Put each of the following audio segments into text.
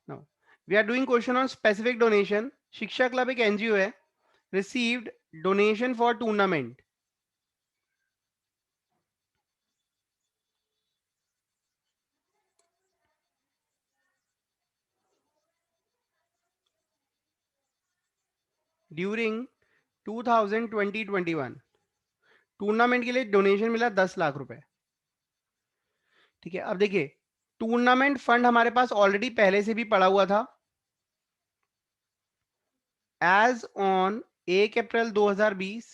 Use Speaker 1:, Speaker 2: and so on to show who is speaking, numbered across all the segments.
Speaker 1: Now we are doing question on specific donation. Shiksha club एक NGO है. Received donation for tournament. During 2020-21 tournament के लिए donation मिला 10 लाख रुपए. ठीक है, अब देखिए टूर्नामेंट फंड हमारे पास ऑलरेडी पहले से भी पड़ा हुआ था. एज ऑन 1 अप्रैल 2020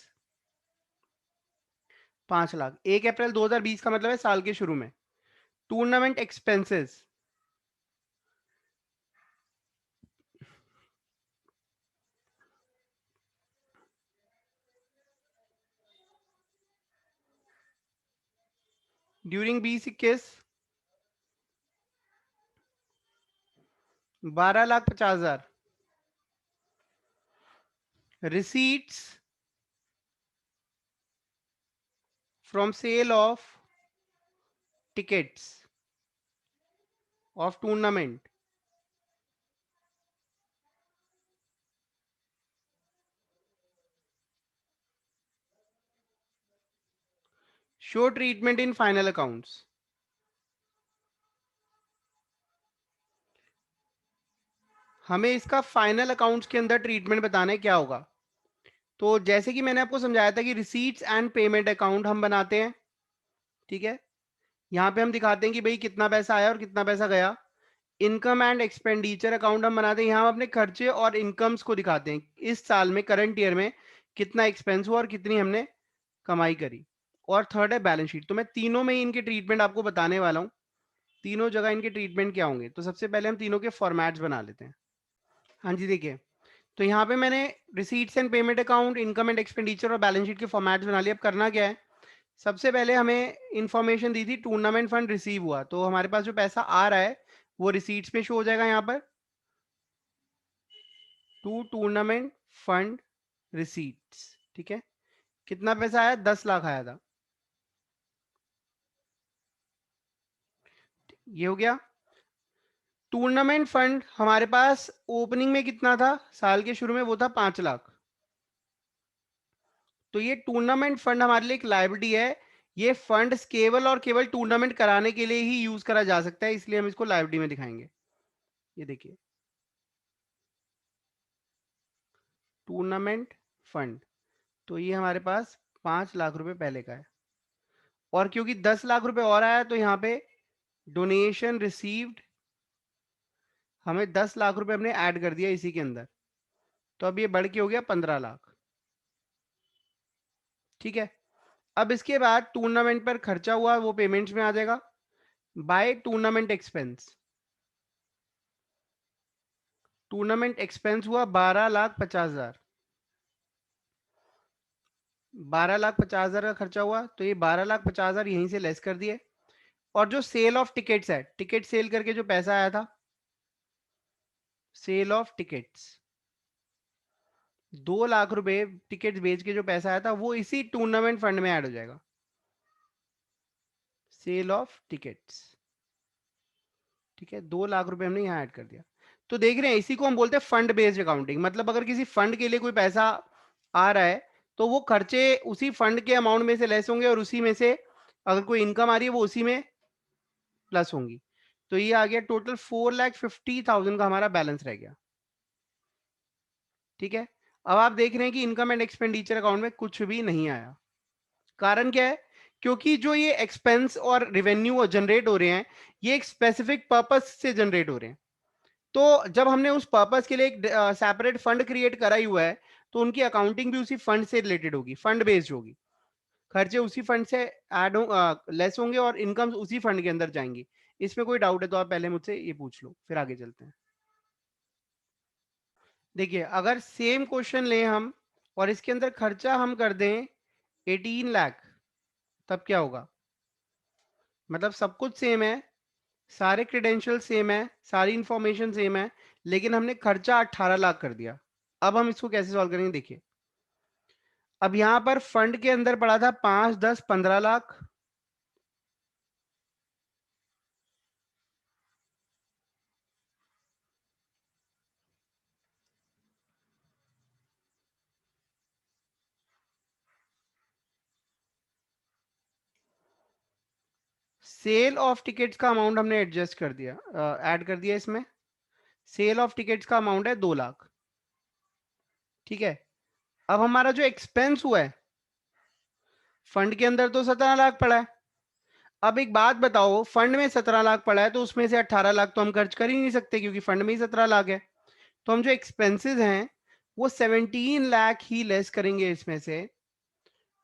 Speaker 1: 5 लाख. 1 अप्रैल 2020 का मतलब है साल के शुरू में. Tournament expenses during 2021 12,50,000. Receipts from sale of tickets of tournament show treatment in final accounts. हमें इसका फाइनल अकाउंट्स के अंदर ट्रीटमेंट बताना है क्या होगा. तो जैसे कि मैंने आपको समझाया था कि रिसीट्स एंड पेमेंट अकाउंट हम बनाते हैं. ठीक है, यहां पे हम दिखाते हैं कि भाई कितना पैसा आया और कितना पैसा गया. इनकम एंड एक्सपेंडिचर अकाउंट हम बनाते हैं, यहाँ हम अपने खर्चे और इनकम्स को दिखाते हैं इस साल में करंट ईयर में कितना एक्सपेंस हुआ और कितनी हमने कमाई करी. और थर्ड है बैलेंस शीट. तो मैं तीनों में ही इनके ट्रीटमेंट आपको बताने वाला हूँ. तीनों जगह इनके ट्रीटमेंट क्या होंगे. तो सबसे पहले हम तीनों के फॉर्मेट्स बना लेते हैं. हाँ जी, देखिए तो यहाँ पे मैंने receipts and payment account, income and expenditure और बैलेंस शीट के फॉर्मेट्स बना लिए. अब करना क्या है, सबसे पहले हमें इंफॉर्मेशन दी थी टूर्नामेंट फंड रिसीव हुआ, तो हमारे पास जो पैसा आ रहा है वो रिसीट्स में शो हो जाएगा यहाँ पर. To tournament fund receipts. ठीक है, कितना पैसा आया, 10 लाख आया था. ये हो गया. टूर्नामेंट फंड हमारे पास ओपनिंग में कितना था साल के शुरू में, वो था 5 लाख. तो ये टूर्नामेंट फंड हमारे लिए एक लायबिलिटी है. ये फंड केवल और केवल टूर्नामेंट कराने के लिए ही यूज करा जा सकता है, इसलिए हम इसको लायबिलिटी में दिखाएंगे. ये देखिए टूर्नामेंट फंड, तो ये हमारे पास 5 लाख रुपए पहले का है. और क्योंकि 10 लाख रुपए और आया तो यहाँ पे डोनेशन रिसीव्ड हमें 10 लाख रुपए हमने ऐड कर दिया इसी के अंदर. तो अब ये बढ़ के हो गया 15 लाख. ठीक है, अब इसके बाद टूर्नामेंट पर खर्चा हुआ वो पेमेंट्स में आ जाएगा. By tournament expense, tournament expense हुआ 12,50,000. 12,50,000 का खर्चा हुआ, तो ये 12,50,000 यहीं से लेस कर दिए. और जो सेल ऑफ टिकट्स है, टिकट सेल करके जो पैसा आया था, सेल ऑफ टिकट्स 2 लाख रुपए टिकट बेच के जो पैसा आया था वो इसी टूर्नामेंट फंड में ऐड हो जाएगा. Sale of tickets. ठीक है, 2 लाख रुपए हमने यहाँ ऐड कर दिया. तो देख रहे हैं, इसी को हम बोलते हैं फंड बेस्ड अकाउंटिंग. मतलब अगर किसी फंड के लिए कोई पैसा आ रहा है तो वो खर्चे उसी फंड के अमाउंट में से लेस होंगे और उसी में से अगर कोई इनकम आ रही है वो उसी में प्लस होंगी. तो ये आ गया टोटल 4,50,000 का हमारा बैलेंस रह गया. ठीक है, अब आप देख रहे हैं कि इनकम एंड एक्सपेंडिचर अकाउंट में कुछ भी नहीं आया. कारण क्या है, क्योंकि जो ये एक्सपेंस और रेवेन्यू जनरेट हो रहे हैं ये एक स्पेसिफिक पर्पस से जनरेट हो रहे हैं. तो जब हमने उस पर्पस के लिए एक सेपरेट फंड क्रिएट करा ही हुआ है तो उनकी अकाउंटिंग भी उसी फंड से रिलेटेड होगी, फंड बेस्ड होगी. खर्चे उसी फंड से ऐड लेस होंगे और इनकम उसी फंड के अंदर जाएंगी. इसमें कोई डाउट है तो आप पहले मुझसे ये पूछ लो, फिर आगे चलते हैं. देखिए अगर सेम क्वेश्चन लें हम और इसके अंदर खर्चा हम कर दें 18 लाख, तब क्या होगा. मतलब सब कुछ सेम है, सारे क्रेडेंशियल सेम है, सारी इंफॉर्मेशन सेम है, लेकिन हमने खर्चा 18 लाख कर दिया. अब हम इसको कैसे सॉल्व करेंगे, देखिए अब यहां पर फंड के अंदर पड़ा था 5, 10, 15 लाख. सेल ऑफ टिकट्स का अमाउंट हमने एडजस्ट कर दिया, ऐड कर दिया इसमें। सेल ऑफ टिकट्स का अमाउंट है 2 लाख। ठीक है, अब हमारा जो एक्सपेंस हुआ है फंड के अंदर तो 17 लाख पड़ा है। अब एक बात बताओ, फंड में 17 लाख पड़ा है तो उसमें से 18 लाख तो हम खर्च कर ही नहीं सकते क्योंकि फंड में ही 17 लाख है। तो हम जो एक्सपेंसेस हैं वो 17 लाख ही लेस करेंगे इसमें से,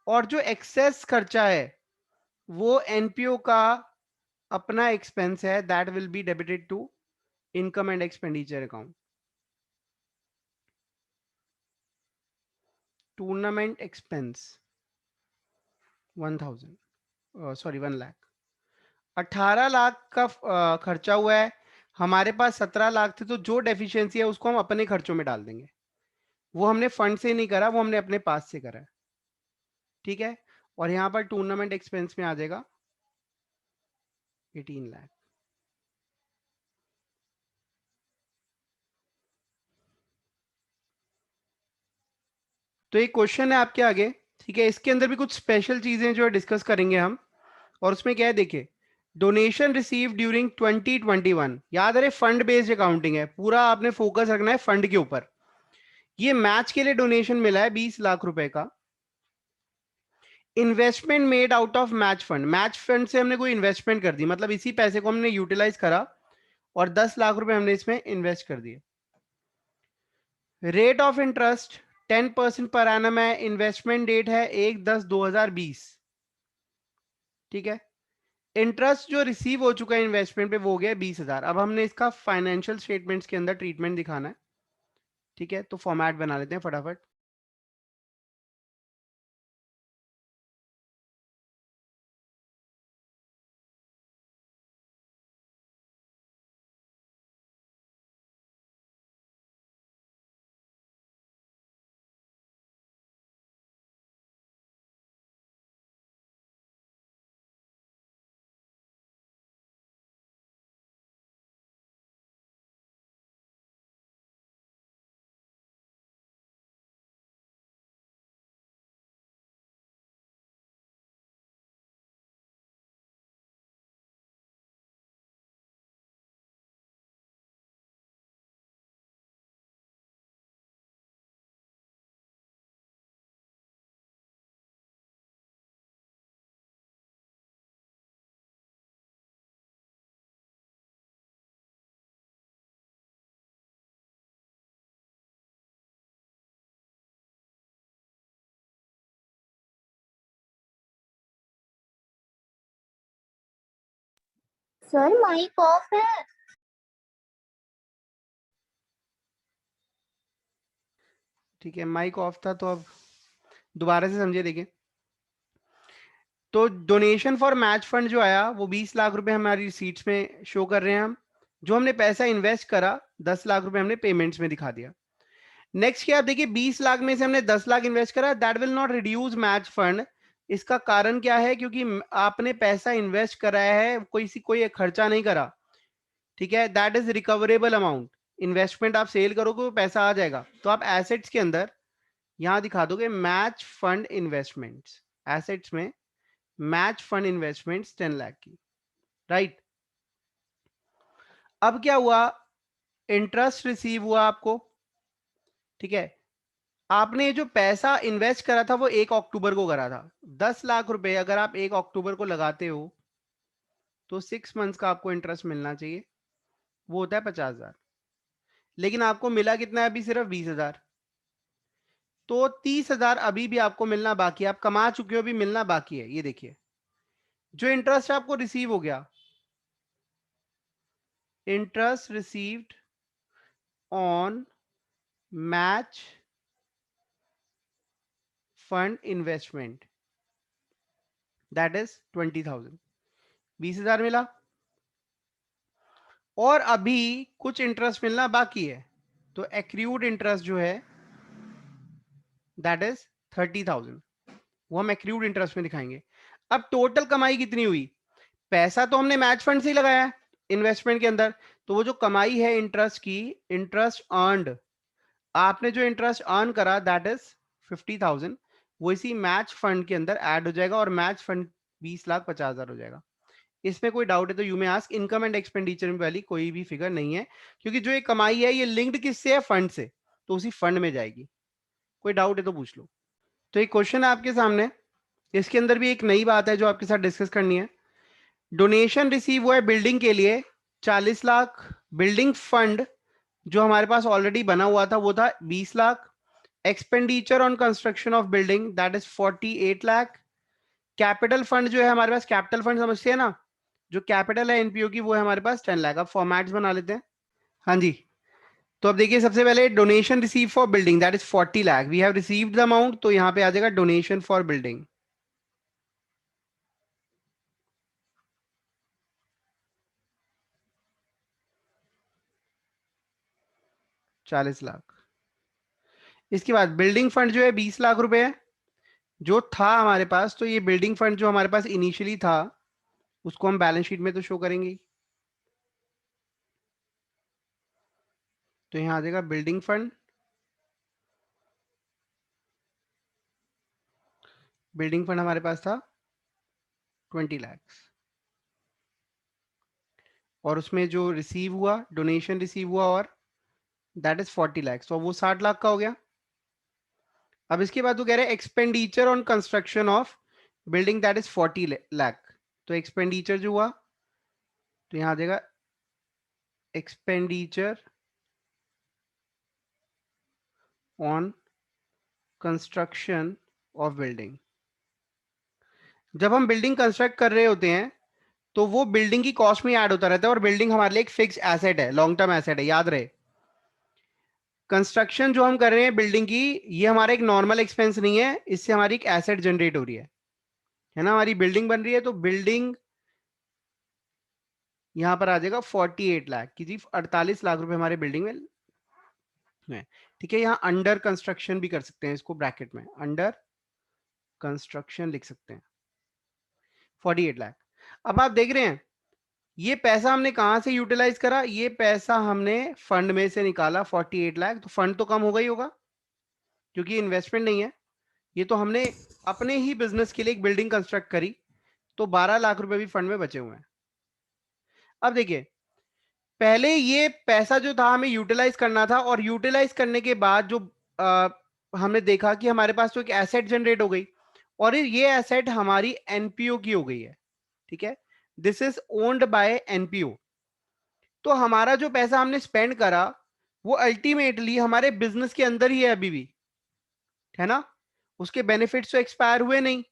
Speaker 1: और जो एक्सेस खर्चा है वो एनपीओ का अपना एक्सपेंस है, that will be debited to income and expenditure account. Tournament expense 1000, sorry 1 lakh. 18 lakh का खर्चा हुआ है, हमारे पास 17 लाख थे, तो जो डेफिशिएंसी है उसको हम अपने खर्चों में डाल देंगे। वो हमने फंड से नहीं करा, वो हमने अपने पास से करा है। ठीक है, और यहां पर टूर्नामेंट एक्सपेंस में आ जाएगा 18 लाख। तो एक क्वेश्चन है आपके आगे। ठीक है, इसके अंदर भी कुछ स्पेशल चीजें जो है डिस्कस करेंगे हम। और उसमें क्या है देखिए, डोनेशन रिसीव ड्यूरिंग 2021, याद रहे फंड बेस्ड अकाउंटिंग है, पूरा आपने फोकस रखना है फंड के ऊपर। ये मैच के लिए डोनेशन मिला है 20 लाख रुपए का। Investment made out of match fund, match fund से हमने कोई इन्वेस्टमेंट कर दी, मतलब इसी पैसे को हमने यूटिलाइज करा और 10 लाख रुपए हमने इसमें इन्वेस्ट कर दिए। Rate of interest 10% per annum है, इन्वेस्टमेंट डेट है 1/10/2020। ठीक है, इंटरेस्ट जो रिसीव हो चुका है इन्वेस्टमेंट पे वो हो गया 20,000। अब हमने इसका फाइनेंशियल स्टेटमेंट्स के अंदर ट्रीटमेंट दिखाना है। ठीक है, तो फॉर्मेट बना लेते हैं फटाफट।
Speaker 2: सर माइक ऑफ है।
Speaker 1: ठीक है, माइक ऑफ था तो अब दोबारा से समझिए। देखिए, तो डोनेशन फॉर मैच फंड जो आया वो 20 लाख रुपए हमारी रिसीट्स में शो कर रहे हैं हम। जो हमने पैसा इन्वेस्ट करा 10 लाख रुपए हमने पेमेंट्स में दिखा दिया। नेक्स्ट क्या, आप देखिए 20 लाख में से हमने 10 लाख इन्वेस्ट करा, that will not reduce match fund. इसका कारण क्या है, क्योंकि आपने पैसा इन्वेस्ट कराया है, कोई खर्चा नहीं करा। ठीक है, that is recoverable amount. Investment आप सेल करोगे वो पैसा आ जाएगा, तो आप एसेट्स के अंदर यहां दिखा दोगे मैच फंड इन्वेस्टमेंट्स। एसेट्स में मैच फंड इन्वेस्टमेंट्स 10 लाख की, राइट। अब क्या हुआ, इंटरेस्ट रिसीव हुआ आपको। ठीक है, आपने जो पैसा इन्वेस्ट करा था वो 1 अक्टूबर को करा था। 10 लाख रुपए अगर आप 1 अक्टूबर को लगाते हो तो 6 मंथ्स का आपको इंटरेस्ट मिलना चाहिए, वो होता है 50,000। लेकिन आपको मिला कितना है अभी, सिर्फ 20,000। तो 30,000 अभी भी आपको मिलना बाकी है, आप कमा चुके हो, अभी मिलना बाकी है। ये देखिए, जो इंटरेस्ट आपको रिसीव हो गया, interest received on match fund investment, that is 20,000। 20,000 मिला, और अभी कुछ इंटरेस्ट मिलना बाकी है। तो एक्रूड इंटरेस्ट जो है दैट इज 30,000, वो हम एक्रूड इंटरेस्ट में दिखाएंगे। अब टोटल कमाई कितनी हुई, पैसा तो हमने मैच फंड से ही लगाया है इन्वेस्टमेंट के अंदर, तो वो जो कमाई है इंटरेस्ट की, इंटरेस्ट अर्नड, आपने जो इंटरेस्ट अर्न करा दैट इज 50,000, वो इसी मैच फंड के अंदर ऐड हो जाएगा, और मैच फंड 20,50,000 हो जाएगा। इसमें कोई डाउट है तो you may ask. Income and expenditure में वाली कोई भी फिगर नहीं है, क्योंकि जो ये कमाई है ये लिंक्ड किससे है? फंड से, तो उसी फंड में जाएगी। कोई डाउट है तो पूछ लो। तो एक क्वेश्चन है आपके सामने, इसके अंदर भी एक नई बात है जो आपके साथ डिस्कस करनी है। डोनेशन रिसीव हुआ है बिल्डिंग के लिए 40 लाख। बिल्डिंग फंड जो हमारे पास ऑलरेडी बना हुआ था वो था 20 lakh. Expenditure on construction of building that is 48 lakh. Capital fund जो है हमारे पास, कैपिटल फंड समझते हैं ना, जो कैपिटल है एनपीओ की वो है हमारे पास 10 लाख। अब फॉर्मेट्स बना लेते हैं। हाँ जी, तो अब देखिए सबसे पहले donation receive for building that is 40 lakh, we have received the amount, तो यहां पे आ जाएगा डोनेशन फॉर बिल्डिंग 40 लाख। इसके बाद बिल्डिंग फंड जो है 20 लाख रुपए है, जो था हमारे पास। तो ये बिल्डिंग फंड जो हमारे पास इनिशियली था उसको हम बैलेंस शीट में तो शो करेंगे ही। तो यहां आ जाएगा बिल्डिंग फंड, बिल्डिंग फंड हमारे पास था 20 लाख, और उसमें जो रिसीव हुआ, डोनेशन रिसीव हुआ, और दैट इज 40 लाख, तो वो 60 लाख का हो गया। अब इसके बाद वो कह रहे हैं expenditure on construction of building that is 40 lakh. तो एक्सपेंडिचर जो हुआ, तो यहां आ जाएगा expenditure on construction of building. जब हम बिल्डिंग कंस्ट्रक्ट कर रहे होते हैं तो वो बिल्डिंग की कॉस्ट में ऐड होता रहता है, और बिल्डिंग हमारे लिए एक फिक्स एसेट है, लॉन्ग टर्म एसेट है, याद रहे। कंस्ट्रक्शन जो हम कर रहे हैं बिल्डिंग की, ये हमारा एक नॉर्मल एक्सपेंस नहीं है, इससे हमारी एक एसेट जनरेट हो रही है ना। हमारी बिल्डिंग बन रही है, तो बिल्डिंग यहां पर आ जाएगा 48 लाख की जी, 48 लाख रुपए हमारे बिल्डिंग में। ठीक है, यहां अंडर कंस्ट्रक्शन भी कर सकते हैं, इसको ब्रैकेट में अंडर कंस्ट्रक्शन लिख सकते हैं 48 लाख। अब आप देख रहे हैं ये पैसा हमने कहां से यूटिलाइज करा? ये पैसा हमने फंड में से निकाला 48 लाख। तो फंड तो कम होगा ही होगा, क्योंकि इन्वेस्टमेंट नहीं है, ये तो हमने अपने ही बिजनेस के लिए एक बिल्डिंग कंस्ट्रक्ट करी, तो 12 लाख रुपए भी फंड में बचे हुए हैं। अब देखिए, पहले ये पैसा जो था हमें यूटिलाइज करना था, और यूटिलाइज करने के बाद जो हमने देखा कि हमारे पास तो एक एसेट जनरेट हो गई, और ये एसेट हमारी एनपीओ की हो गई है। ठीक है, this is owned by NPO. तो हमारा जो पैसा हमने स्पेंड करा वो अल्टीमेटली हमारे बिजनेस के अंदर ही है अभी भी, है ना, उसके बेनिफिट्स तो एक्सपायर हुए नहीं।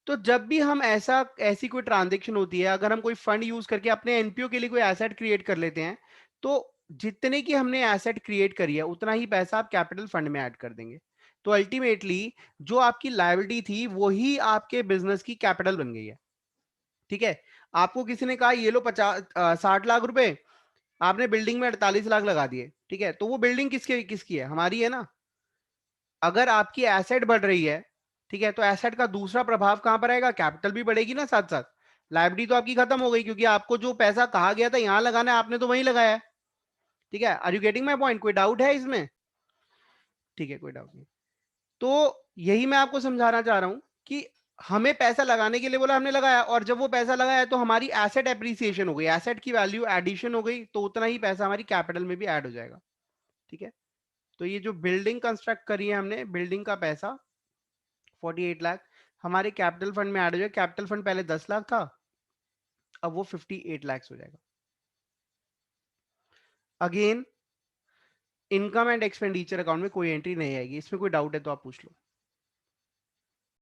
Speaker 1: तो जब भी हम ऐसी कोई ट्रांजेक्शन होती है, अगर हम कोई फंड यूज करके अपने एनपीओ के लिए कोई एसेट क्रिएट कर लेते हैं, तो जितने की हमने एसेट क्रिएट करी है उतना ही पैसा आप कैपिटल फंड में ऐड कर देंगे। तो अल्टीमेटली जो आपकी लायबिलिटी थी वही आपके बिजनेस की कैपिटल बन गई है। ठीक है, आपको किसी ने कहा ये लो 60 लाख रुपए, आपने बिल्डिंग में 48 लाख लगा दिए, ठीक है, तो वो बिल्डिंग किसकी है? हमारी है ना। अगर आपकी एसेट बढ़ रही है, ठीक है, तो एसेट का दूसरा प्रभाव कहां पर आएगा? कैपिटल भी बढ़ेगी ना साथ साथ। लायबिलिटी तो आपकी खत्म हो गई, क्योंकि आपको जो पैसा कहा गया था यहां लगाना है आपने तो वहीं लगाया है। ठीक है, are you getting my point? कोई डाउट है इसमें? ठीक है, कोई डाउट नहीं। तो यही मैं आपको समझाना चाह रहा हूं कि हमें पैसा लगाने के लिए बोला, हमने लगाया, और जब वो पैसा लगाया तो हमारी एसेट एप्रिसिएशन हो गई, एसेट की वैल्यू एडिशन हो गई, तो उतना ही पैसा हमारी कैपिटल में भी ऐड हो जाएगा। ठीक है, तो ये जो बिल्डिंग कंस्ट्रक्ट करी है हमने, बिल्डिंग का पैसा 48 लाख हमारे कैपिटल फंड में ऐड हो जाएगा। कैपिटल फंड पहले 10 लाख था, अब वो 58 लाख हो जाएगा। Again income and expenditure account में कोई एंट्री नहीं आएगी। इसमें कोई डाउट है तो आप पूछ लो।